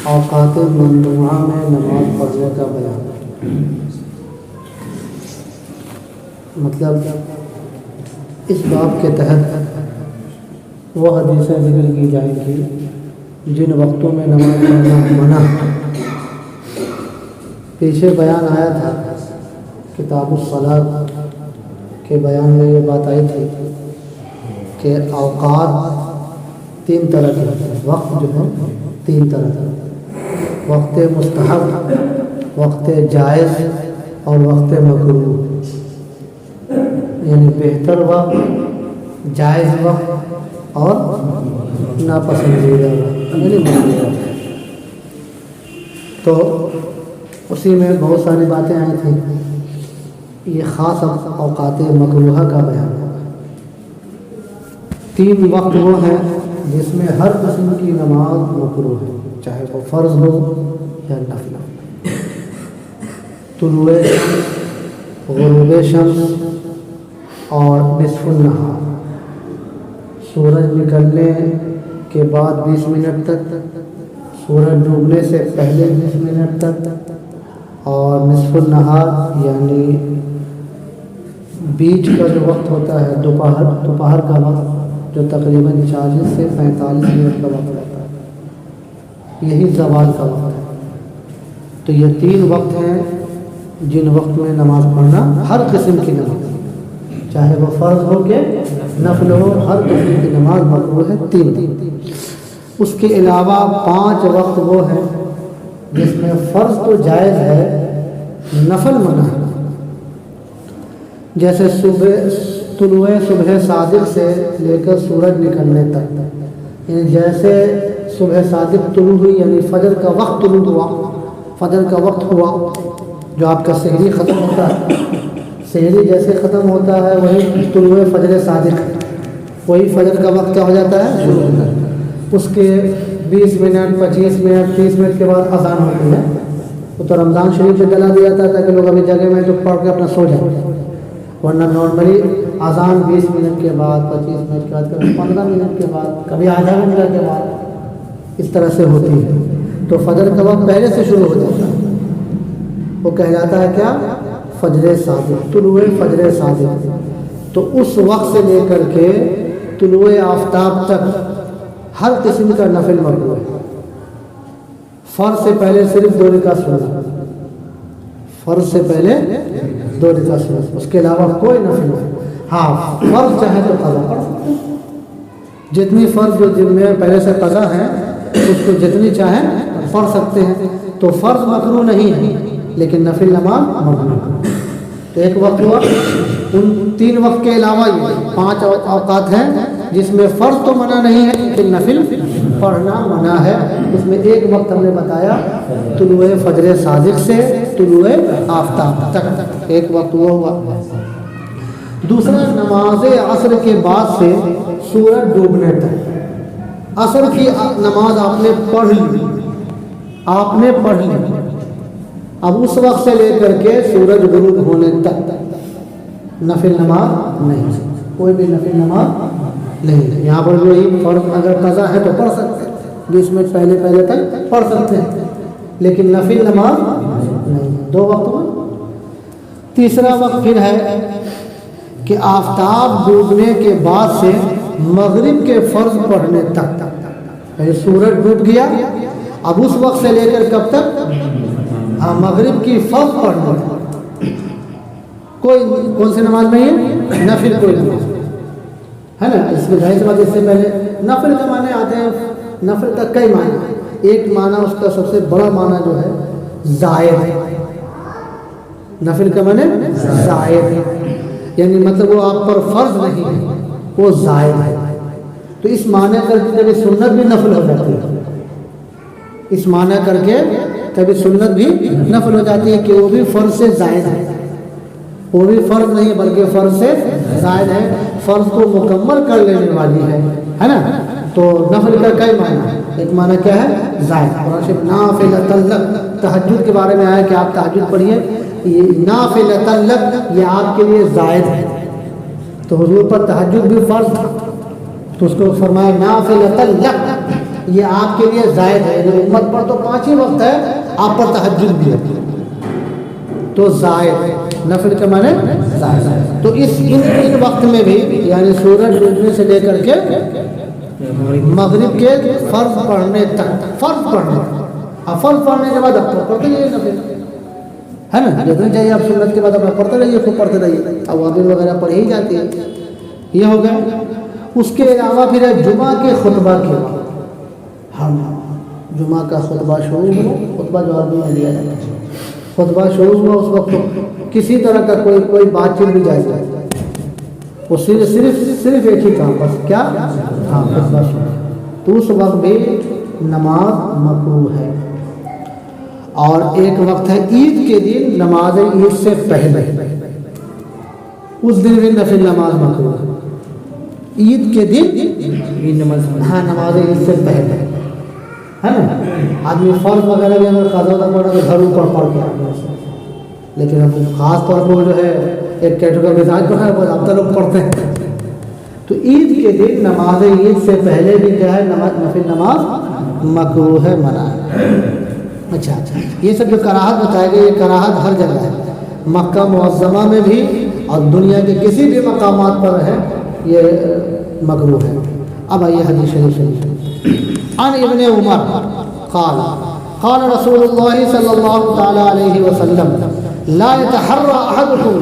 اوقات ممنوعہ میں نماز پڑھنے کا بیان. مطلب اس باب کے تحت وہ حدیثیں ذکر کی جائیں گی جن وقتوں میں نماز پڑھنا منع. پیچھے بیان آیا تھا کتاب الصلاۃ کے بیان میں یہ بات آئی تھی کہ اوقات تین طرح کے ہوتے ہیں. وقت جو ہے تین طرح کے ہوتے ہیں: وقت مستحب، وقت جائز اور وقت مکروہ. یعنی بہتر وقت، جائز وقت اور ناپسندیدہ وقت یعنی مکروہ وقت. تو اسی میں بہت ساری باتیں آئی تھیں. یہ خاص اوقات مکروہہ کا بیان ہے. تین وقت وہ ہیں جس میں ہر قسم کی نماز مکروہ ہے، چاہے وہ فرض ہو یا نفل ہو. طلوع شمس، غروب شمس اور نصف النہار. سورج نکلنے کے بعد 20 منٹ تک، سورج ڈوبنے سے پہلے 20 منٹ تک، اور نصف النہار یعنی بیچ کا جو وقت ہوتا ہے دوپہر کا وقت جو تقریباً 40 سے 45 منٹ کا وقت رہتا ہے، یہی زوال کا وقت ہے. تو یہ تین وقت ہیں جن وقت میں نماز پڑھنا، ہر قسم کی نماز، چاہے وہ فرض ہو کہ نفل ہو، ہر قسم کی نماز مکروہ ہے. تین. اس کے علاوہ 5 وقت وہ ہیں جس میں فرض تو جائز ہے، نفل منع ہے. جیسے طلوع صبح صادق سے لے کر سورج نکلنے تک، یعنی جیسے صبح صادق طلوع ہوئی یعنی فجر کا وقت طلوع ہوا، فجر کا وقت ہوا، جو آپ کا سحری ختم ہوتا ہے، سحری جیسے ختم ہوتا ہے وہی طلوع فجر صادق ہے، وہی فجر کا وقت کیا ہو جاتا ہے، شروع ہوتا ہے. اس کے 20 منٹ 25 منٹ 30 منٹ کے بعد اذان ہوتی ہے. وہ تو رمضان شریف سے جلا دیا تھا تاکہ لوگ ابھی جگہ میں تو پڑھ کے اپنا سو جائیں، ورنہ نارملی اذان 20 منٹ کے بعد، 25 منٹ کے بعد، کبھی 15 منٹ کے بعد، کبھی آدھا گھنٹہ کے بعد اس طرح سے ہوتی ہے. تو فجر کا وقت پہلے سے شروع ہو جاتا ہے. وہ کہلاتا ہے کیا؟ فجر صادق، طلوع فجر صادق. تو اس وقت سے لے کر کے طلوع آفتاب تک ہر قسم کا نفل مکروہ ہے. فرض سے پہلے صرف 2 رکعت سننا، فرض سے پہلے 2 رکعت سننا، اس کے علاوہ کوئی نفل نہیں. ہاں فرض چاہے تو قضا پڑھ سکتے ہیں، جتنی فرض جو جن میں پہلے سے قضا ہے اس کو جتنی چاہیں پڑھ سکتے ہیں. تو فرض مکروہ نہیں ہے لیکن نفل نماز مکروہ ہے. تو ایک وقت ہوا. ان 3 وقت کے علاوہ یہ 5 اوقات ہیں جس میں فرض تو منع نہیں ہے لیکن نفل پڑھنا منع ہے. اس میں ایک وقت ہم نے بتایا طلوع فجر صادق سے طلوع آفتاب تک، ایک وقت وہ ہوا. دوسرا نماز عصر کے بعد سے سورج ڈوبنے تک. عصر کی نماز آپ نے پڑھ لی، آپ نے پڑھ لی. اب اس وقت سے لے کر کے سورج غروب ہونے تک نفل نماز نہیں، کوئی بھی نفل نماز نہیں. یہاں پر جو فرض اگر قضا ہے تو پڑھ سکتے ہیں، 20 منٹ پہلے تک پڑھ سکتے ہیں، لیکن نفل نماز نہیں. 2 وقت میں. تیسرا وقت پھر ہے کہ آفتاب ڈوبنے کے بعد سے مغرب کے فرض پڑھنے تک، یعنی سورج ڈوب گیا، اب اس وقت سے لے کر کب تک؟ مغرب کی فرض پڑھنے تک. کوئی کون سی نماز نہیں ہے؟ نفل کوئی نماز ہے نا. اس میں ظاہر سی بات، اس سے پہلے نفل کے معنی آتے ہیں. نفل کا کئی معنی. ایک معنی اس کا سب سے بڑا معنی جو ہے زائد ہے. نفل کا معنی زائد ہے، یعنی مطلب وہ آپ پر فرض نہیں ہے، وہ زائد ہے. تو اس معنی کر کے کبھی سنت بھی نفل ہو جاتی ہے، اس معنی کر کے کبھی سنت بھی نفل ہو جاتی ہے کہ وہ بھی فرض سے زائد ہے. وہ بھی فرض نہیں بلکہ فرض سے زائد ہے، فرض کو مکمل کر لینے والی ہے نا. تو نفل کا کئی معنی ہے. ایک معنی کیا ہے؟ زائد. قرآن شریف نافلۃ لک، تہجد کے بارے میں آیا کہ آپ تہجد پڑھیے. یہ نافلۃ لک یہ آپ کے لیے زائد ہے. تو حضور پر تہجد بھی فرض تھا تو اس کو فرمایا نافلۃ لک، یہ آپ کے لیے زائد ہے، جو امت پر تو 5 ہی وقت ہے، آپ پر تہجد بھی ہے، تو زائد، نفل کے معنی زائد۔ تو ان وقت میں بھی یعنی سورج ڈوبنے سے لے کر کے مغرب کے فرض پڑھنے تک، فرض پڑھنے کے بعد اب پڑھتے رہیے نفل، ہے نا، جتنا چاہیے آپ سنت کے بعد اپنا پڑھتے رہیے، خوب پڑھتے رہیے، اوابل وغیرہ پڑھی ہی جاتی ہے، یہ ہو گیا۔ اس کے علاوہ پھر جمعہ کے خطبہ کے بعد ہم جمعہ کا خطبہ شروع ہوا، خطبہ جو عربی میں دیا جاتا ہے، خطبہ شروع ہوا، اس وقت کسی طرح کا کوئی بات چیت بھی جائز ہے، وہ صرف ایک ہی کام، بس کیا، ہاں خطبہ شروع، تو اس وقت بھی نماز مکروہ ہے۔ اور ایک وقت ہے عید کے دن، نماز عید سے پہلے، اس دن بھی نفل نماز مکروہ ہے، عید کے دن ہاں نماز عید سے پہلے، ہے نا، آدمی فرض وغیرہ بھی اگر قضا نہ پڑھا تو گھر اوپر پڑھ کے آدمی، لیکن اب خاص طور پر جو ہے ایک کیٹیگری مزاج جو ہے وہ اب تک لوگ پڑھتے ہیں، تو عید کے دن نماز عید سے پہلے بھی کیا ہے نفل نماز مکروہ ہے، منع ہے۔ اچھا، یہ سب جو کراہت بتائے گئے، یہ کراہت ہر جگہ ہے، مکہ معظمہ میں بھی اور دنیا کے کسی بھی مقامات پر ہے، یہ مکروہ ہے۔ اب آئیے حدیث شریف، عن ابن عمر قال قال رسول اللہ صلی اللہ تعالی علیہ وسلم لا يتحرى احدكم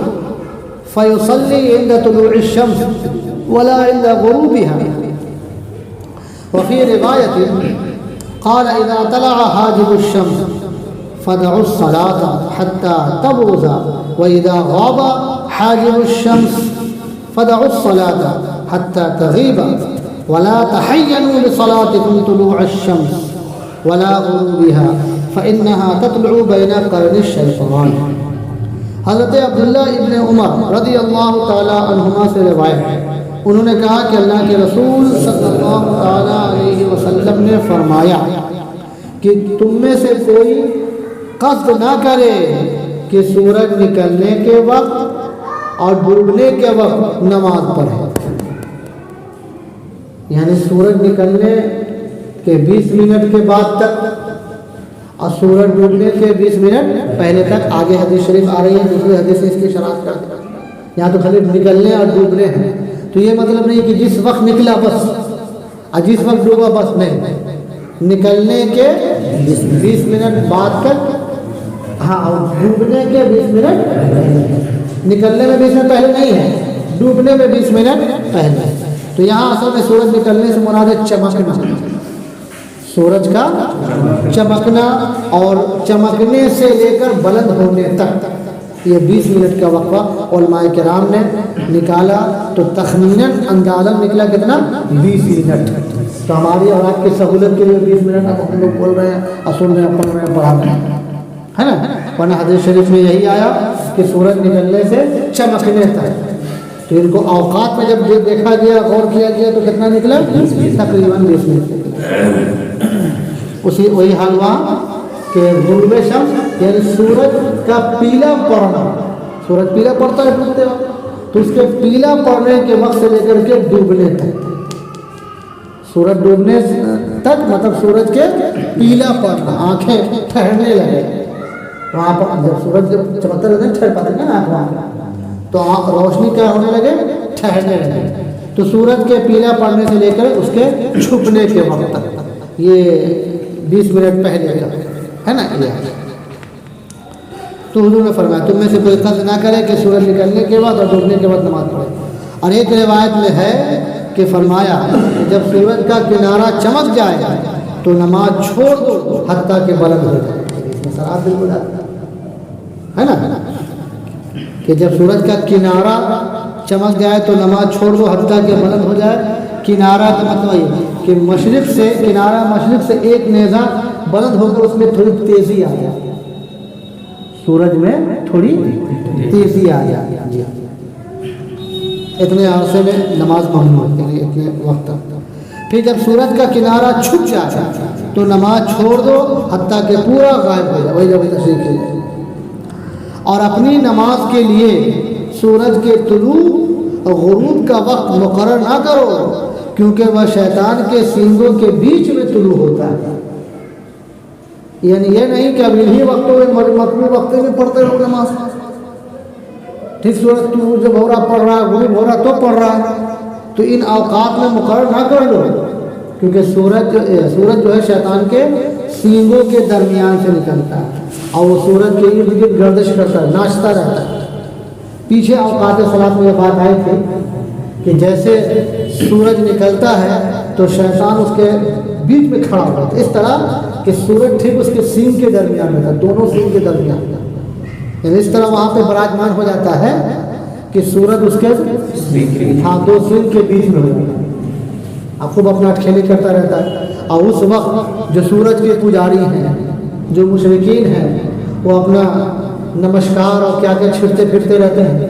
فيصلي عند طلوع الشمس ولا عند غروبها، وفي رواية قال اذا طلع حاجب الشمس فدعوا الصلاة حتى تبرز، واذا غاب حاجب الشمس فدعوا الصلاة حتى تغيب، ولا تحينوا لصلاتكم طلوع الشمس ولا غروبها فإنها تطلع بين قرن الشيطان۔ حضرت عبداللہ ابن عمر رضی اللہ تعالی عنہما سے روایت ہے، انہوں نے کہا کہ اللہ کے رسول صلی اللہ تعالی علیہ وسلم نے فرمایا کہ تم میں سے کوئی قصد نہ کرے کہ سورج نکلنے کے وقت اور ڈوبنے کے وقت نماز پڑھے، یعنی سورج نکلنے کے 20 منٹ کے بعد تک اور سورج ڈوبنے کے 20 منٹ پہلے تک، آگے حدیث شریف آ رہی ہے، دوسری حدیث سے اس کی شرح کرتے ہیں، یہاں تو خالی نکلنے اور ڈوبنے ہیں، تو یہ مطلب نہیں کہ جس وقت نکلا بس اور جس وقت ڈوبا بس، نہیں، نکلنے کے 20 منٹ بعد تک، ہاں، اور ڈوبنے کے 20 منٹ، نکلنے میں 20 منٹ پہلے نہیں ہے، ڈوبنے میں 20 منٹ پہلے۔ تو یہاں اصل میں سورج نکلنے سے مراد ہے چمکنا، سورج کا چمکنا، اور چمکنے سے لے کر بلند ہونے تک یہ 20 منٹ کا وقفہ علماء کرام نے نکالا، تو تخمیناً اندازاً نکلا کتنا، 20 منٹ۔ تو ہماری اور آپ کی سہولت کے لیے 20 منٹ اب ہم لوگ بول رہے ہیں، اصول میں پڑھ رہے ہیں، پڑھا رہے ہیں، ہے نا، ورنہ حدیث شریف میں یہی آیا کہ سورج نکلنے سے چمکنے تک، تو ان کو اوقات میں جب دیکھا گیا، غور کیا گیا، تو کتنا نکلا، تقریباً 20 منٹ۔ وہی حال ہوا کہ غروب شمس یعنی سورج کا پیلا پڑنا، سورج پیلا پڑتا ہے ڈوبتے وقت، تو اس کے پیلا پڑنے کے وقت سے لے کر کے ڈوبنے تک، سورج ڈوبنے تک مطلب سورج کے پیلا پڑنا، آنکھیں ٹھہرنے لگے، وہاں پر جب سورج جب چمکتا رہتا ہے ٹھہر پاتے ہیں نا آنکھ، تو روشنی کیا ہونے لگے، ٹھہرنے لگے، تو سورج کے پیلا پڑنے سے لے کر اس کے چھپنے کے وقت تک، یہ 20 منٹ پہلے کا ہے نا، یہ تو حضور نے فرمایا تم میں سے کوئی قصد نہ کرے کہ سورج نکلنے کے بعد اور ڈوبنے کے بعد نماز پڑھے۔ اور ایک روایت میں ہے کہ فرمایا کہ جب سورج کا کنارہ چمک جائے تو نماز چھوڑ دو حتیٰ کہ بلند ہو جائے، اس میں سرات بالکل ہے نا، کہ جب سورج کا کنارہ چمک جائے تو نماز چھوڑ دو حتیٰ کہ بلند ہو جائے۔ کنارہ کا مطلب یہ کہ مشرق سے کنارہ، مشرق سے ایک نیزہ بلند ہو کر اس میں تھوڑی تیزی آ جائے، سورج میں تھوڑی تیزی آ جائے، اتنے عرصے میں نماز ممنوع ہے، اتنے وقت تک۔ پھر جب سورج کا کنارہ چھپ جائے تو نماز چھوڑ دو حتیٰ کہ پورا غائب ہو جائے، وہی جب تشریح کی جائے۔ اور اپنی نماز کے لیے سورج کے طلوع اور غروب کا وقت مقرر نہ کرو، کیونکہ وہ شیطان کے سینگوں کے بیچ میں طلوع ہوتا ہے، یعنی یہ نہیں کہ اب انہی وقتوں میں مطلوب وقتوں میں پڑھتے رہو نماز، ٹھیک سورج طلوع جب ہو رہا پڑھ رہا ہے، غروب ہو رہا تو پڑھ رہا ہے، تو ان اوقات میں مقرر نہ کر لو، کیونکہ سورج جو ہے شیطان کے سینگوں کے درمیان سے نکلتا ہے اور وہ سورج کے ارد گرد گردش کرتا ہے، ناچتا رہتا ہے۔ پیچھے اوقات صلاۃ میں یہ بات آئی تھی کہ جیسے سورج نکلتا ہے تو شیطان اس کے بیچ میں کھڑا ہوتا ہے، اس طرح کہ سورج ٹھیک اس کے سینگ کے درمیان میں تھا، دونوں سینگ کے درمیان، یعنی اس طرح وہاں پہ براجمان ہو جاتا ہے کہ سورج اس کے دو سینگ کے بیچ میں ہو جاتا ہے، اب خوب اپنا کھیلی کرتا رہتا ہے۔ اور اس وقت جو سورج کے پجاری ہیں، جو مشرکین ہیں، وہ اپنا نمسکار اور کیا کیا چھڑتے پھرتے رہتے ہیں،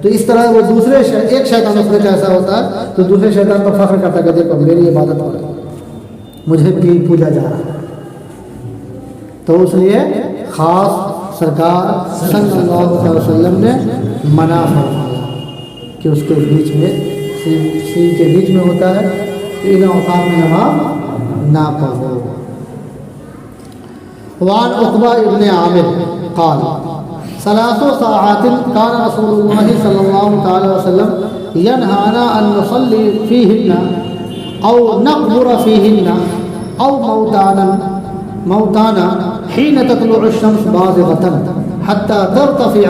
تو اس طرح وہ دوسرے ایک شیطان اس میں کیسا ہوتا ہے تو دوسرے شیطان پر فخر کرتا ہے کہ دیکھو میری عبادت ہو رہی ہے، مجھے بھی پوجا جا رہا ہے۔ تو اس لیے خاص سرکار صلی اللہ علیہ وسلم نے منع فرمایا کہ اس کے بیچ میں سین کے بیچ میں ہوتا ہے، ان اوقات میں نماز نہ پڑھو۔ وعن عقبہ ابن عامر قال ثلاث ساعات كان رسول الله صلى الله تعالى وسلم ينهانا أن نصلي فيهن أو نقبر فيهن أو موتانا حين تطلع الشمس بازغة حتى ترتفع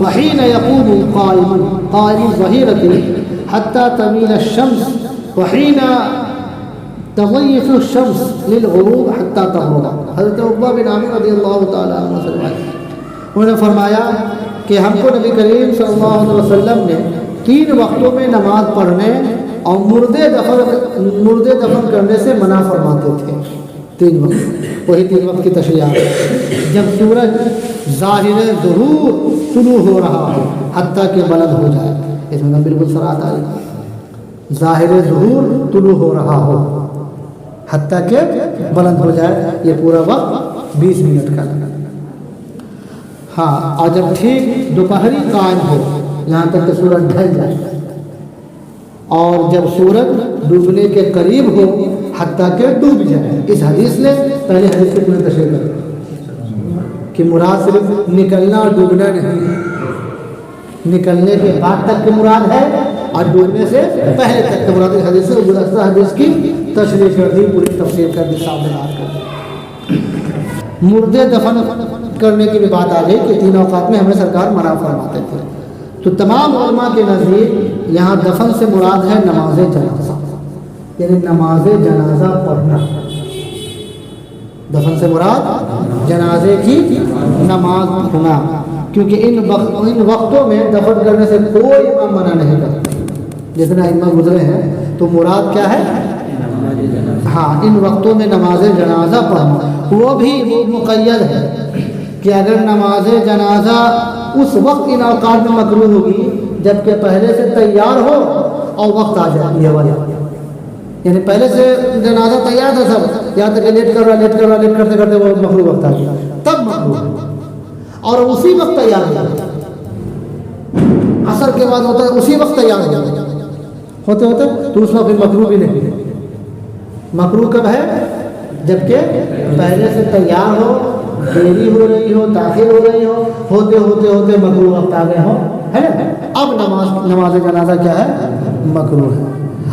وحين يقوم قائم الظهيرة حتى تميل الشمس وحين تضيف الشمس للغروب حتى تغرب۔ حضرت عقبہ بن عامر رضی اللہ تعالیٰ عنہ سے روایت، انہوں نے فرمایا کہ ہم کو نبی کریم صلی اللہ علیہ وسلم نے 3 وقتوں میں نماز پڑھنے اور مردے دفن کرنے سے منع فرماتے تھے۔ 3 وقت، وہی 3 وقت کی تشریح ہے، جب سورج ظاہر ظہور طلوع ہو رہا ہو حتیٰ کہ بلند ہو جائے، اس میں بالکل صراحت آئی، ظاہر ظہور طلوع ہو رہا ہو حتیٰ کہ بلند ہو جائے، یہ پورا وقت 20 منٹ کا لگا۔ ہاں، اور جب ٹھیک دوپہری قائم ہو یہاں تک کہ سورج ڈھل جائے، اور جب سورج ڈوبنے کے قریب ہو حتیٰ کہ ڈوب جائے۔ اس حدیث نے پہلے حدیث کے پورے تشریح کر کہ مراد صرف نکلنا اور ڈوبنا نہیں ہے، نکلنے کے بعد تک کی مراد ہے اور ڈوبنے سے پہلے تک کی مراد۔ اس حدیث سے گزشتہ حدیث کی تشریح کر دی، پوری تفسیر کر دی، سامنے کر دی۔ مردے دفن کرنے کی بھی بات آ گئی کہ 3 اوقات میں ہمیں سرکار منع فرماتے تھے، تو تمام علماء کے نزدیک یہاں دفن سے مراد ہے نماز جنازہ، یعنی نماز جنازہ پڑھنا۔ دفن سے مراد جنازے کی نماز پڑھنا، کیونکہ ان وقتوں میں دفن کرنے سے کوئی امام منع نہیں کرتا، جتنا امام گزرے ہیں، تو مراد کیا ہے؟ ہاں، ان وقتوں میں نماز جنازہ پڑھنا، وہ بھی مقید ہے کہ اگر نماز جنازہ اس وقت ان اوقات میں مکروہ ہوگی جبکہ پہلے سے تیار ہو اور وقت آ جائے، یہ والا یعنی پہلے سے جنازہ تیار تھا سب، یہاں تک کہ لیٹ کرتے کرتے وہ مکروہ وقت آ گیا، تب مکروہ، اور اسی وقت تیار ہو جائے، عصر کے بعد ہوتا ہے اسی وقت تیار ہو جائے ہوتے تو اس وقت مکروہ بھی نہیں۔ مکروہ کب ہے؟ جبکہ پہلے سے تیار ہو، دیری ہو رہی ہو، تاخیر ہو رہی ہو، ہوتے مکروہ وقت آ گئے ہو، ہے نا؟ اب نماز جنازہ کیا ہے؟ مکروہ ہے۔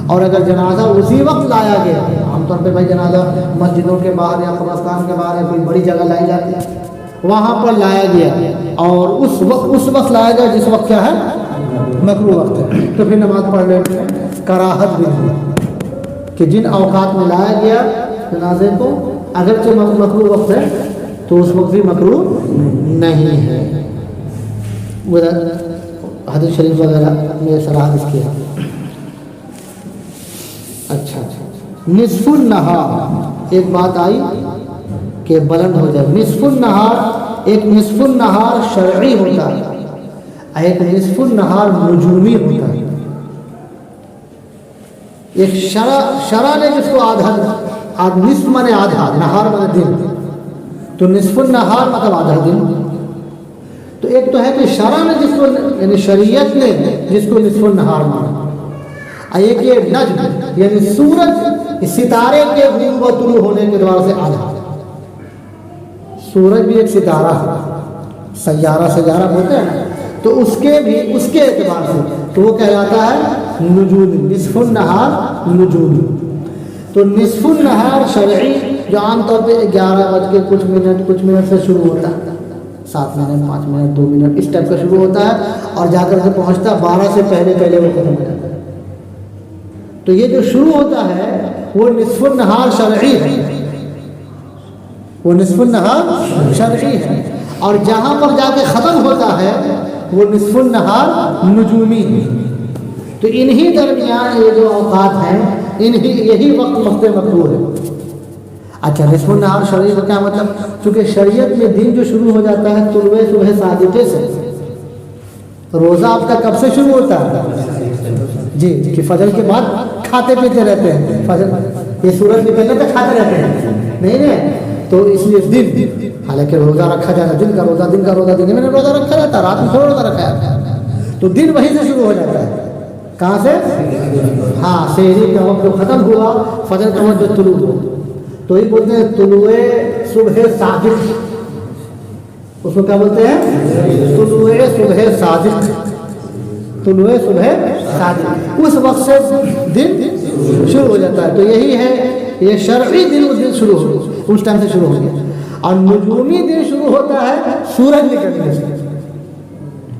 اور اگر جنازہ اسی وقت لایا گیا، عام طور پہ بھائی جنازہ مسجدوں کے باہر یا قبرستان کے باہر یا کوئی بڑی جگہ لائی جاتی ہے، وہاں پر لایا گیا اور اس وقت لایا گیا جس وقت کیا ہے؟ مکروہ وقت ہے، تو پھر نماز پڑھنے میں کراہت بھی نہیں، کہ جن اوقات میں لایا گیا جنازے کو اگرچہ مکروہ وقت ہے تو اس وقت بھی مکروہ نہیں ہے۔ حدیث شریف وغیرہ میں صراحت اس کی ہے۔ اچھا، نصف النہار، ایک بات آئی کہ بلند ہو جائے۔ نصف النہار، ایک نصف النہار شرعی ہوتا ہے، ایک نصف النہار نجومی ہوتا ہے۔ ایک شرع نے جس کو آدھا، نصف مانے آدھا، نہار مانے دن، تو نصف النہار مطلب آدھا دن۔ تو ایک تو ہے کہ شرع نے جس کو، یعنی شریعت نے جس کو نصف النہار مانا، ایک یہ نجم یعنی سورج ستارے کے غروب و طلوع ہونے کے اعتبار سے آدھا. سورج بھی ایک ستارہ ہے، سیارہ بولتے ہیں نا، تو اس کے اعتبار سے تو وہ کہلاتا ہے نجوم، نصف النہار نجوم. تو نصف النہار شرعی جو عام طور پہ 11 کچھ منٹ سے شروع ہوتا ہے، 7 منٹ 5 منٹ 2 منٹ اس ٹائپ کا شروع ہوتا ہے اور جا کر کے پہنچتا ہے 12 سے پہلے وہ ختم ہو جاتا ہے. تو یہ جو شروع ہوتا ہے وہ نصف النہار شرعی ہے، وہ نصف النہار شرعی ہے، اور جہاں پر جا کے ختم ہوتا ہے وہ نصف النہار نجومی ہے. تو انہی درمیان یہ جو اوقات ہیں یہی وقت مقبول ہے. اچھا نصف النہار شرعی کا کیا مطلب؟ چونکہ شریعت میں دن جو شروع ہو جاتا ہے طلوع صبح صادقے سے. روزہ آپ کا کب سے شروع ہوتا ہے؟ جی کہ فجر کے بعد کھاتے پیتے رہتے ہیں، فجر یہ سورج نکلنے تک کھاتے رہتے ہیں نہیں. تو اس لیے دن، حالانکہ روزہ رکھا جاتا ہے، دن کا روزہ دن میں روزہ رکھا جاتا ہے، رات میں تھوڑا روزہ رکھا جاتا ہے. تو دن وہیں سے شروع ہو جاتا ہے. کہاں سے؟ ہاں سحری کا وقت جو ختم ہوا، فجر کا وقت جو طلوع ہوا، تو یہ بولتے ہیں طلوع صبح صادق. اس کو کیا بولتے ہیں؟ طلوع صبح صادق. طلوع صبح صادق اس وقت سے دن شروع ہو جاتا ہے. تو یہی ہے یہ شرعی دن، اس دن شروع ہو، اس ٹائم سے شروع ہو گیا. اور نجومی دن شروع ہوتا ہے سورج نکلنے سے،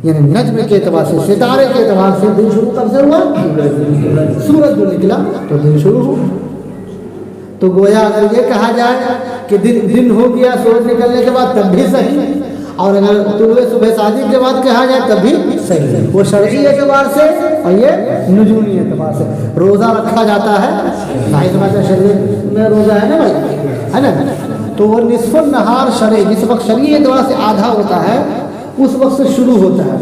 یعنی نجم کے اعتبار سے، ستارے کے اعتبار سے دن شروع کب سے ہوا؟ سورج جو نکلا تو دن شروع ہو. تو گویا اگر یہ کہا جائے کہ دن ہو گیا سورج نکلنے کے بعد تب بھی صحیح، اور اگر طلوع صبح صادق کے بعد کہا جائے تب بھی صحیح. وہ شرعی اعتبار سے اور یہ نجومی اعتبار سے. روزہ رکھا جاتا ہے، ظاہر بات ہے شریعت میں روزہ ہے نا بھائی، ہے نا. تو وہ نصف النہار شرعی، جس وقت شرعی اعتبار سے آدھا ہوتا ہے اس وقت سے شروع ہوتا ہے،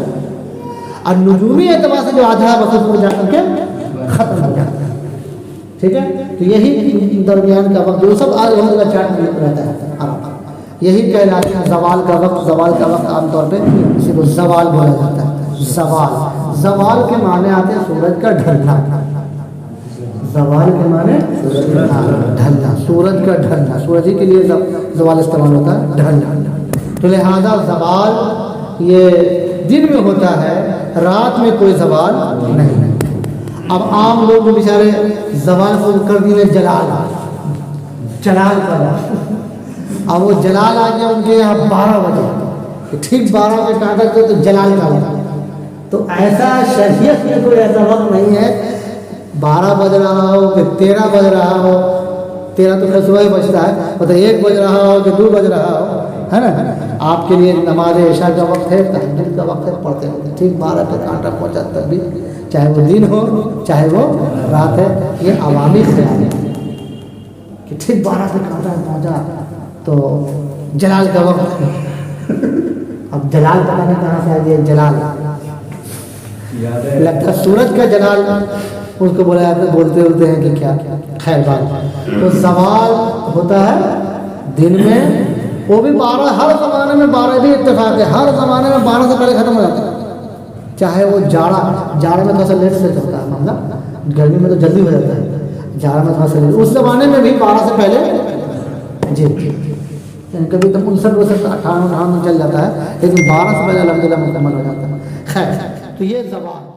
اور نجومی اعتبار سے جو آدھا وقت میں جا کر کے ختم ہو جاتا ہے. ٹھیک ہے. تو یہی درمیان کا وقت جو سب الحمد للہ چارٹ میں رہتا ہے، یہی کہلاتے ہیں زوال کا وقت. زوال کا وقت عام طور پہ اسی کو زوال بولا جاتا ہے. زوال کے معنی آتے ہیں سورج کا ڈھلنا. زوال کے معنی ڈھلنا، سورج کا ڈھلنا. سورج ہی کے لیے زوال استعمال ہوتا ہے، ڈھلنا. تو لہذا زوال یہ دن میں ہوتا ہے، رات میں کوئی زوال نہیں. اب عام لوگ بیچارے زوال کو کر دیے جلال کا وقت. اب وہ جلال آ گیا ان کے یہاں 12 بجے، ٹھیک 12 بجے کہا تھا تو جلال کا وقت. تو ایسا شریعت میں کوئی ایسا وقت نہیں ہے 12 بج رہا ہو کہ 13 بج رہا ہو. 13 تو صبح ہی بجتا ہے، مطلب 1 بج رہا ہو کہ 2 بج رہا ہو، ہے نا. آپ کے لیے نماز عشاء کا وقت ہے، تہجد کا وقت ہے، پڑھتے ہوتے ٹھیک 12 پہ کانٹا پہنچا تب بھی، چاہے وہ دن ہو چاہے وہ رات ہے. یہ عوامی خیال ہے کہ ٹھیک 12 پہ کانٹا پہنچا تو جلال کا وقت. اب جلال پتہ نہیں کہاں سے آ گیا جلال، لگتا ہے سورج کا جلال اس کو بولا جاتا ہے. بولتے ہیں کہ کیا خیر بات. تو زوال ہوتا ہے دن میں، وہ بھی 12. ہر زمانے میں 12 بھی اتفاق ہے، ہر زمانے میں 12 سے پہلے ختم ہو جاتا ہے. چاہے وہ جاڑے میں تھوڑا سا لیٹ سے چلتا ہے معاملہ، گرمی میں تو جلدی ہو جاتا ہے، جاڑے میں تھوڑا سا لیٹ. اس زمانے میں بھی 12 سے پہلے جی کبھی تو 59 58 چل جاتا ہے، لیکن 12 سے پہلے الحمدللہ مکمل ہو جاتا ہے. خیر تو یہ زوال